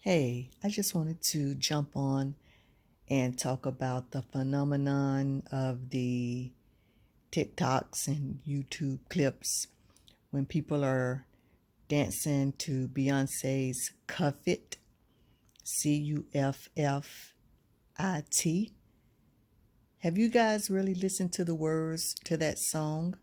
Hey, I just wanted to jump on and talk about the phenomenon of the TikToks and YouTube clips when people are dancing to Beyonce's Cuff It, Cuffit. Have you guys really listened to the words to that song?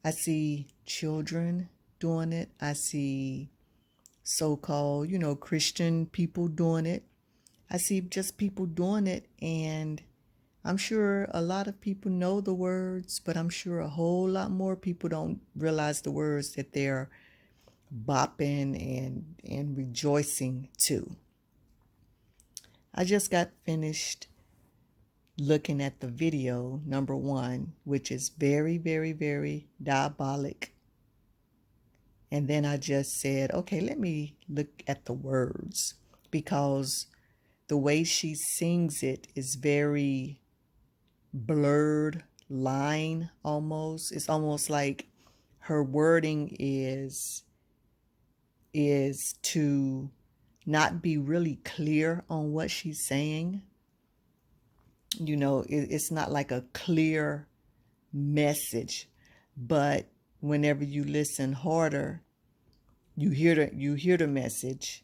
I see children doing it. I see so-called, Christian people doing it. I see just people doing it, and I'm sure a lot of people know the words, but I'm sure a whole lot more people don't realize the words that they're bopping and rejoicing to. I just got finished looking at the video, number one, which is very, very, very diabolic. And then I just said, okay, let me look at the words because the way she sings it is very blurred line almost. It's almost like her wording is to not be really clear on what she's saying. It's not like a clear message, but whenever you listen harder, you hear the message.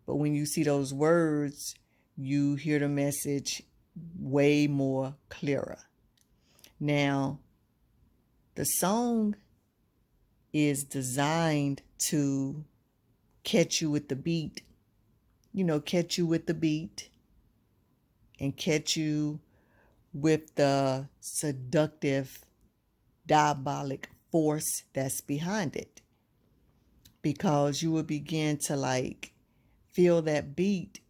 But when you see those words, you hear the message way more clearer. Now, the song is designed to catch you with the beat, catch you with the beat and catch you with the seductive, diabolic force that's behind it. Because you will begin to feel that beat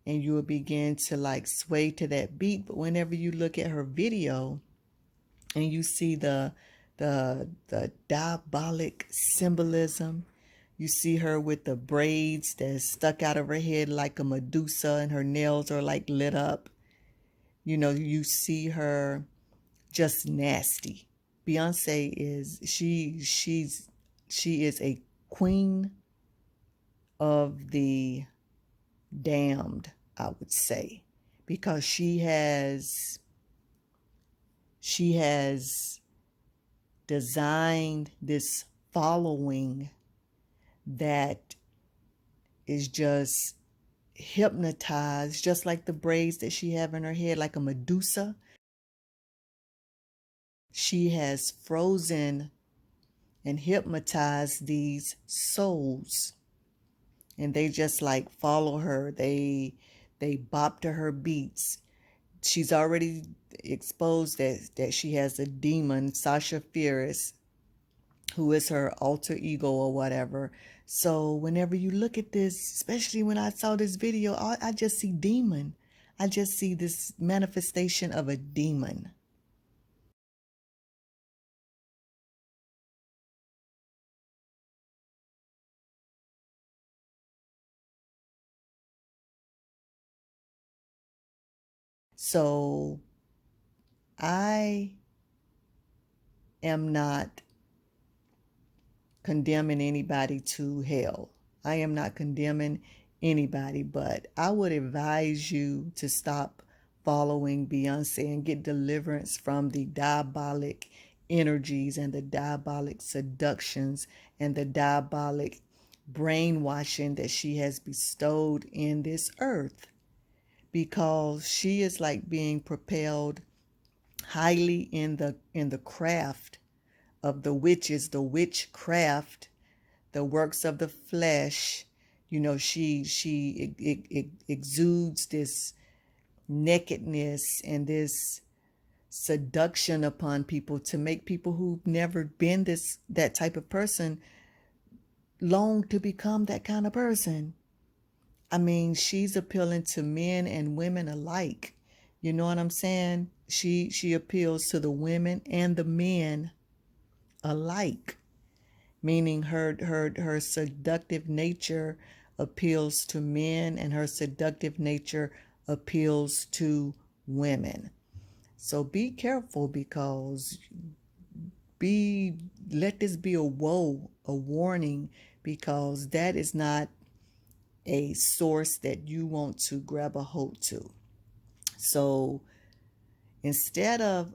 and you will begin to sway to that beat. But whenever you look at her video and you see the diabolic symbolism, you see her with the braids that's stuck out of her head like a Medusa and her nails are lit up. You see her just nasty. Beyonce she is a queen of the damned, I would say, because she has designed this following that is just hypnotized, just like the braids that she have in her head, like a Medusa. She has frozen and hypnotized these souls, and they just follow her. They bop to her beats. She's already exposed that she has a demon, Sasha Fierce, who is her alter ego or whatever. So whenever you look at this, especially when I saw this video, I just see demon. I just see this manifestation of a demon. So I am not condemning anybody to hell. I am not condemning anybody, but I would advise you to stop following Beyonce and get deliverance from the diabolic energies and the diabolic seductions and the diabolic brainwashing that she has bestowed in this earth, because she is being propelled highly in the craft of the witches, the witchcraft, the works of the flesh. She exudes this nakedness and this seduction upon people to make people who've never been that type of person long to become that kind of person. I mean, she's appealing to men and women alike. You know what I'm saying? She appeals to the women and the men alike, meaning her seductive nature appeals to men and her seductive nature appeals to women. So be careful, because let this be a warning, because that is not a source that you want to grab a hold to. So instead of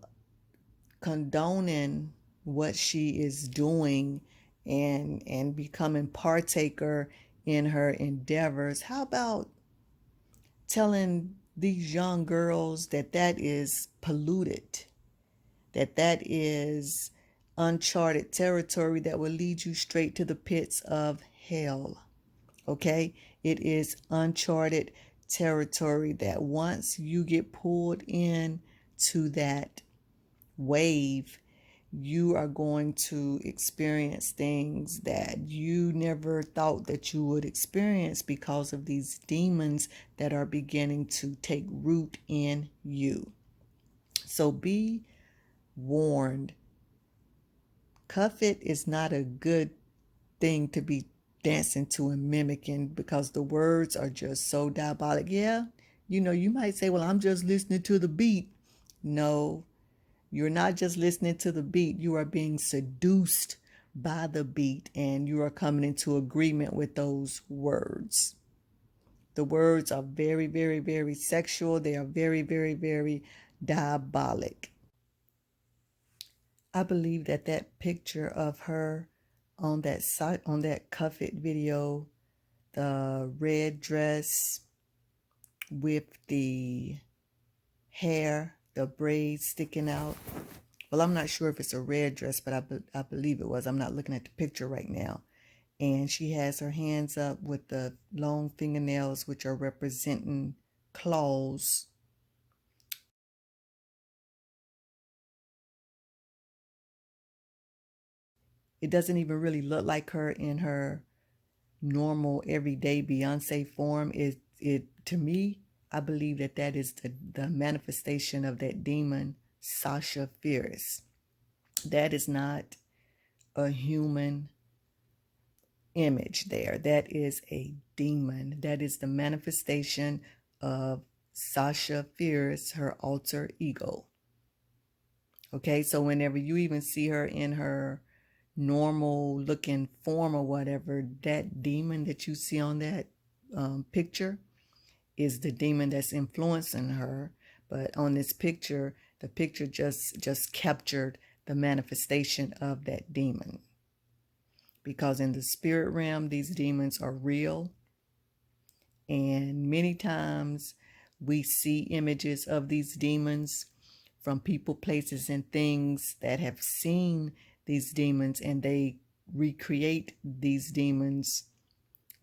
condoning what she is doing and becoming partaker in her endeavors, how about telling these young girls that that is polluted, that that is uncharted territory that will lead you straight to the pits of hell? Okay? It is uncharted territory that once you get pulled in to that wave, you are going to experience things that you never thought that you would experience because of these demons that are beginning to take root in you. So be warned. Cuff it is not a good thing to be dancing to and mimicking, because the words are just so diabolic. Yeah, you might say, well, I'm just listening to the beat. No, you're not just listening to the beat. You are being seduced by the beat, and you are coming into agreement with those words. The words are very, very, very sexual. They are very, very, very diabolic. I believe that that picture of her on that site, on that Cuff It video, the red dress with the hair, the braids sticking out. Well, I'm not sure if it's a red dress, but I believe it was. I'm not looking at the picture right now. And she has her hands up with the long fingernails, which are representing claws. It doesn't even really look like her in her normal everyday Beyonce form. It to me, I believe that that is the manifestation of that demon, Sasha Fierce. That is not a human image there. That is a demon. That is the manifestation of Sasha Fierce, her alter ego. Okay, so whenever you even see her in her normal looking form or whatever, that demon that you see on that picture is the demon that's influencing her. But on this picture, the picture just captured the manifestation of that demon. Because in the spirit realm, these demons are real. And many times we see images of these demons from people, places, and things that have seen these demons, and they recreate these demons,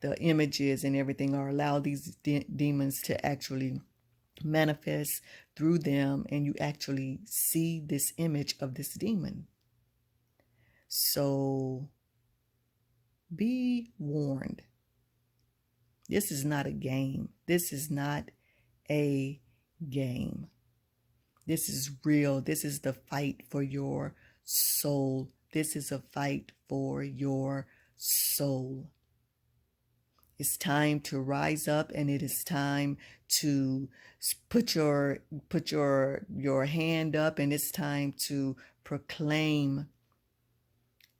the images and everything, or allow these demons to actually manifest through them, and you actually see this image of this demon. So be warned. This is not a game. This is not a game. This is real. This is the fight for your soul. This is a fight for your soul. It's time to rise up, and it is time to put your hand up, and it's time to proclaim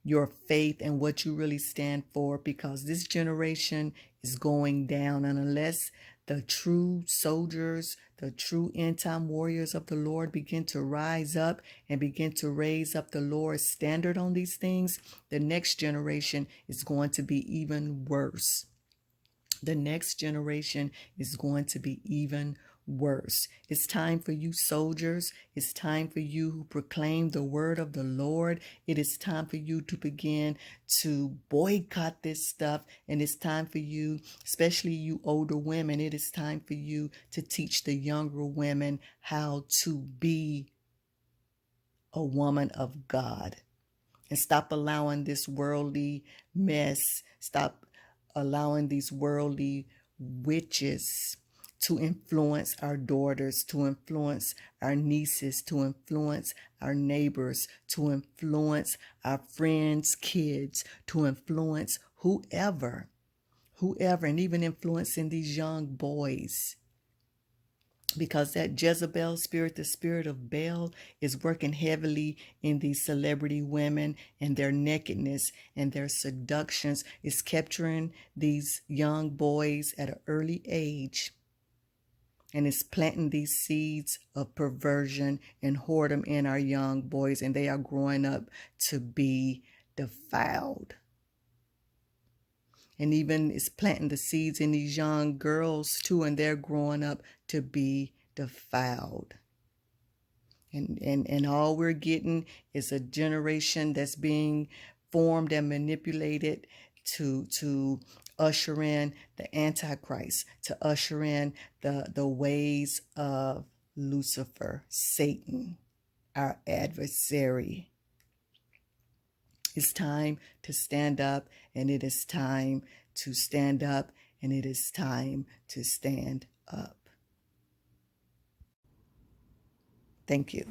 your faith and what you really stand for, because this generation is going down. And unless the true soldiers, the true end-time warriors of the Lord begin to rise up and begin to raise up the Lord's standard on these things, the next generation is going to be even worse. The next generation is going to be even worse. It's time for you soldiers. It's time for you who proclaim the word of the Lord. It is time for you to begin to boycott this stuff. And it's time for you, especially you older women, it is time for you to teach the younger women how to be a woman of God. And stop allowing this worldly mess. Stop allowing these worldly witches to influence our daughters, to influence our nieces, to influence our neighbors, to influence our friends' kids, to influence whoever, and even influencing these young boys. because that Jezebel spirit, the spirit of Baal, is working heavily in these celebrity women, and their nakedness and their seductions is capturing these young boys at an early age, and it's planting these seeds of perversion and whoredom in our young boys, and they are growing up to be defiled. And even it's planting the seeds in these young girls too, and they're growing up to be defiled. And all we're getting is a generation that's being formed and manipulated to usher in the Antichrist, to usher in the ways of Lucifer, Satan, our adversary. It's time to stand up, and it is time to stand up, and it is time to stand up. Thank you.